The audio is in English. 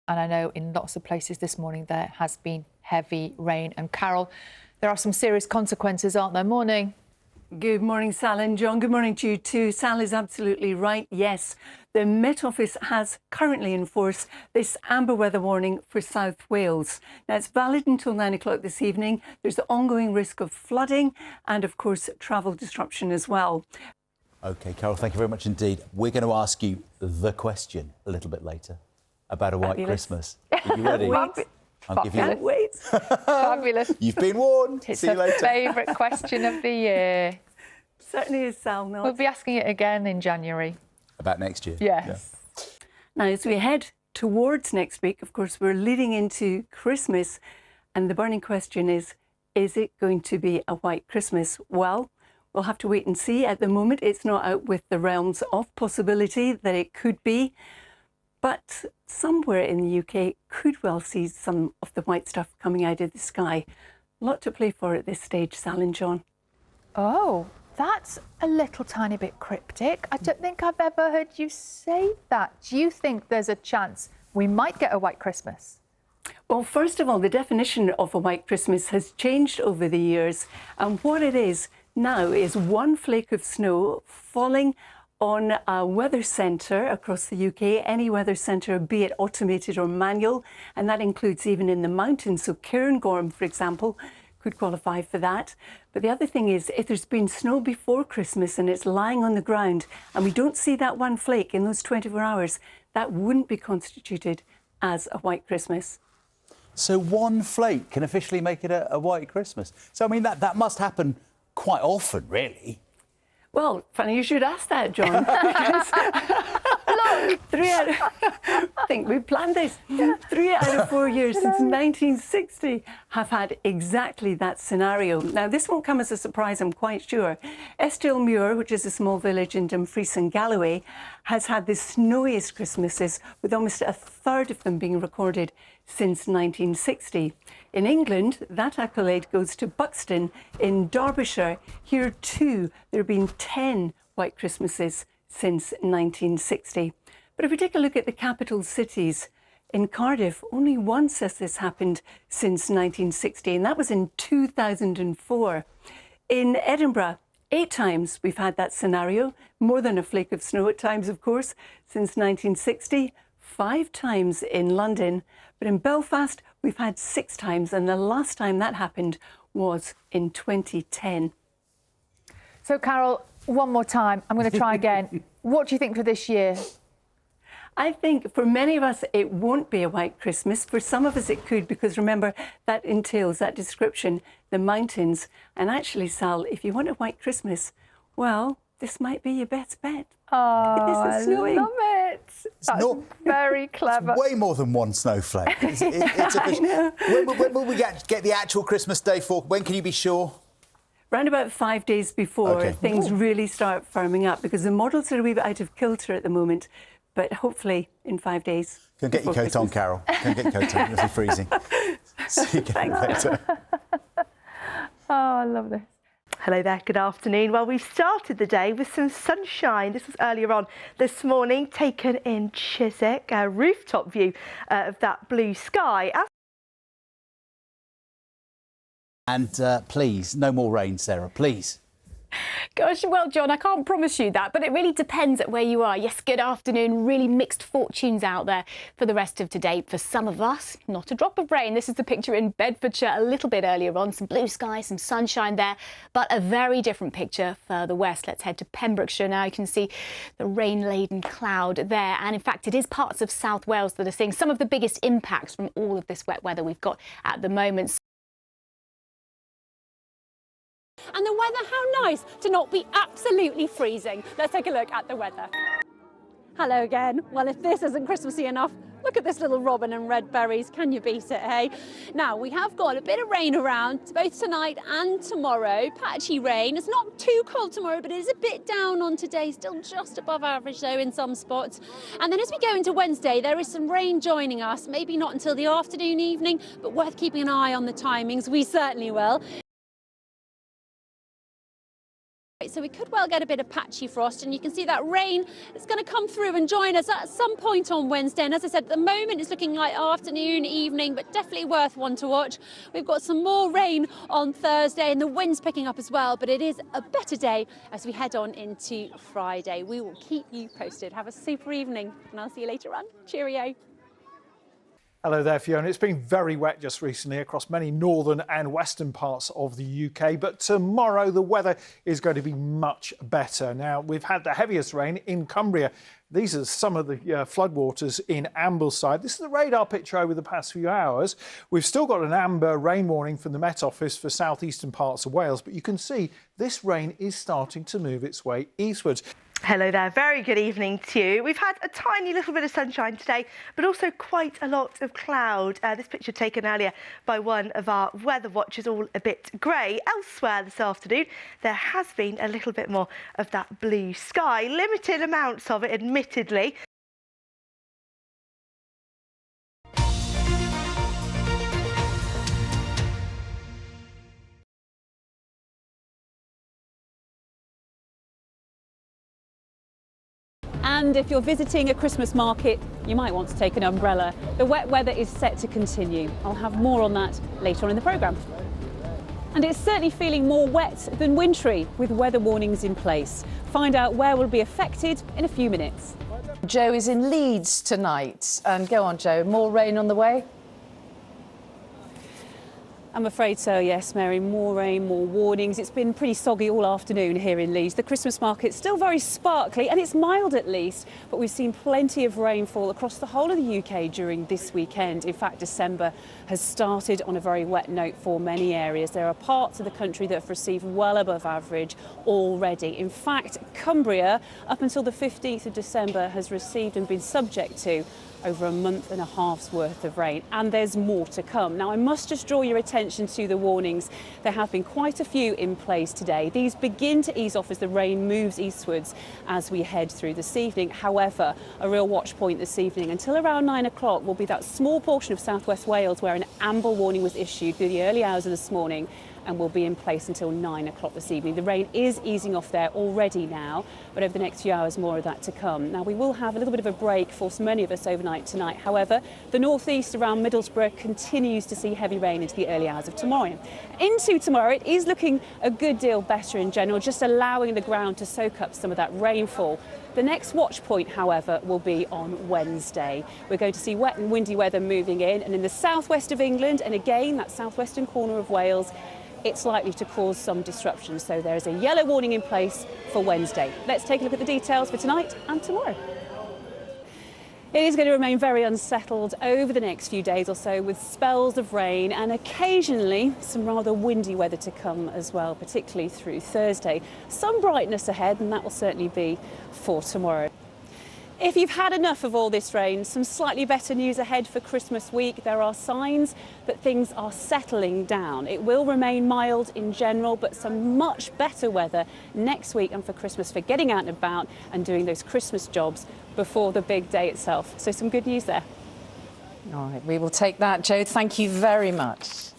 and I know in lots of places this morning there has been heavy rain. And Carol, there are some serious consequences, aren't there? Morning. Good morning, Sal and John. Good morning to you too. Sal is absolutely right. Yes, the Met Office has currently in force this amber weather warning for South Wales. Now, it's valid until 9 o'clock this evening. There's the ongoing risk of flooding and, of course, travel disruption as well. OK, Carol, thank you very much indeed. We're going to ask you the question a little bit later about a white Christmas. Are you ready? I'll give you wait. Fabulous. You've been warned. It's See you later. Favourite question of the year. Certainly is, Sal. Not. We'll be asking it again in January. About next year? Yes. Yeah. Now, as we head towards next week, of course, we're leading into Christmas. And the burning question is it going to be a white Christmas? Well, we'll have to wait and see. At the moment, it's not out with the realms of possibility that it could be. But somewhere in the UK could well see some of the white stuff coming out of the sky. A lot to play for at this stage, Sal and John. Oh, that's a little tiny bit cryptic. I don't think I've ever heard you say that. Do you think there's a chance we might get a white Christmas? Well, first of all, the definition of a white Christmas has changed over the years. And what it is now is one flake of snow falling on a weather centre across the UK, any weather centre, be it automated or manual, and that includes even in the mountains. So Cairngorm, for example, could qualify for that. But the other thing is, if there's been snow before Christmas and it's lying on the ground and we don't see that one flake in those 24 hours, that wouldn't be constituted as a white Christmas. So one flake can officially make it a white Christmas. So, I mean, that must happen quite often, really. Well, funny you should ask that, John. Look, I think we planned this. 3 out of 4 years since 1960 have had exactly that scenario. Now, this won't come as a surprise, I'm quite sure. Estilmuir, which is a small village in Dumfries and Galloway, has had the snowiest Christmases, with almost a third of them being recorded since 1960. In England, that accolade goes to Buxton in Derbyshire. Here too, there have been 10 white Christmases since 1960. But if we take a look at the capital cities, in Cardiff, only once has this happened since 1960, and that was in 2004. In Edinburgh, 8 times we've had that scenario, more than a flake of snow at times, of course, since 1960. 5 times in London, but in Belfast we've had 6 times, and the last time that happened was in 2010. So, Carol, one more time, I'm going to try again. What do you think for this year? I think for many of us it won't be a white Christmas. For some of us it could, because remember, that entails, that description, the mountains. And actually, Sal, if you want a white Christmas, well, this might be your best bet. Oh, I love it. That's very clever. It's way more than one snowflake. It's official. When will we get the actual Christmas day for? When can you be sure? Round about 5 days before things really start firming up, because the models are a wee bit out of kilter at the moment. But hopefully in 5 days. Go and get your coat on, Carol. Go and get your coat on. It'll be freezing. See you again later. Oh, I love this. Hello there, good afternoon. Well, we've started the day with some sunshine. This was earlier on this morning, taken in Chiswick, a rooftop view of that blue sky. And please, no more rain, Sarah, please. Gosh, well, John, I can't promise you that, but it really depends at where you are. Yes, good afternoon. Really mixed fortunes out there for the rest of today. For some of us, not a drop of rain. This is the picture in Bedfordshire a little bit earlier on. Some blue skies, some sunshine there, but a very different picture further west. Let's head to Pembrokeshire now. You can see the rain-laden cloud there. And in fact, it is parts of South Wales that are seeing some of the biggest impacts from all of this wet weather we've got at the moment. And the weather, how nice to not be absolutely freezing. Let's take a look at the weather. Hello again. Well, if this isn't Christmassy enough, look at this little robin and red berries. Can you beat it, hey? Now, we have got a bit of rain around both tonight and tomorrow. Patchy rain. It's not too cold tomorrow, but it is a bit down on today. Still just above average, though, in some spots. And then as we go into Wednesday, there is some rain joining us. Maybe not until the afternoon, evening, but worth keeping an eye on the timings. We certainly will. So we could well get a bit of patchy frost, and you can see that rain is going to come through and join us at some point on Wednesday. And as I said, at the moment it's looking like afternoon, evening, but definitely worth one to watch. We've got some more rain on Thursday and the wind's picking up as well, but it is a better day as we head on into Friday. We will keep you posted. Have a super evening and I'll see you later on. Cheerio. Hello there, Fiona. It's been very wet just recently across many northern and western parts of the UK, but tomorrow the weather is going to be much better. Now, we've had the heaviest rain in Cumbria. These are some of the floodwaters in Ambleside. This is the radar picture over the past few hours. We've still got an amber rain warning from the Met Office for southeastern parts of Wales, but you can see this rain is starting to move its way eastwards. Hello there, very good evening to you. We've had a tiny little bit of sunshine today, but also quite a lot of cloud. This picture taken earlier by one of our weather watchers, all a bit grey. Elsewhere this afternoon, there has been a little bit more of that blue sky. Limited amounts of it, admittedly. And if you're visiting a Christmas market, you might want to take an umbrella. The wet weather is set to continue. I'll have more on that later on in the programme. And it's certainly feeling more wet than wintry, with weather warnings in place. Find out where we'll be affected in a few minutes. Joe is in Leeds tonight. And go on, Joe, more rain on the way? I'm afraid so, yes, Mary. More rain, more warnings. It's been pretty soggy all afternoon here in Leeds. The Christmas market's still very sparkly and it's mild at least, but we've seen plenty of rainfall across the whole of the UK during this weekend. In fact, December has started on a very wet note for many areas. There are parts of the country that have received well above average already. In fact, Cumbria, up until the 15th of December, has received and been subject to over a month and a half's worth of rain, and there's more to come. Now, I must just draw your attention to the warnings. There have been quite a few in place today. These begin to ease off as the rain moves eastwards as we head through this evening. However, a real watch point this evening until around 9 o'clock will be that small portion of southwest Wales where an amber warning was issued through the early hours of this morning and will be in place until 9 o'clock this evening. The rain is easing off there already now, but over the next few hours more of that to come. Now, we will have a little bit of a break for so many of us overnight tonight. However, the northeast around Middlesbrough continues to see heavy rain into the early hours of tomorrow. Into tomorrow, it is looking a good deal better in general, just allowing the ground to soak up some of that rainfall. The next watch point, however, will be on Wednesday. We're going to see wet and windy weather moving in, and in the southwest of England, and again, that southwestern corner of Wales, it's likely to cause some disruption. So there is a yellow warning in place for Wednesday. Let's take a look at the details for tonight and tomorrow. It is going to remain very unsettled over the next few days or so, with spells of rain and occasionally some rather windy weather to come as well, particularly through Thursday. Some brightness ahead, and that will certainly be for tomorrow. If you've had enough of all this rain, some slightly better news ahead for Christmas week. There are signs that things are settling down. It will remain mild in general, but some much better weather next week and for Christmas, for getting out and about and doing those Christmas jobs before the big day itself. So some good news there. All right, we will take that, Joe. Thank you very much.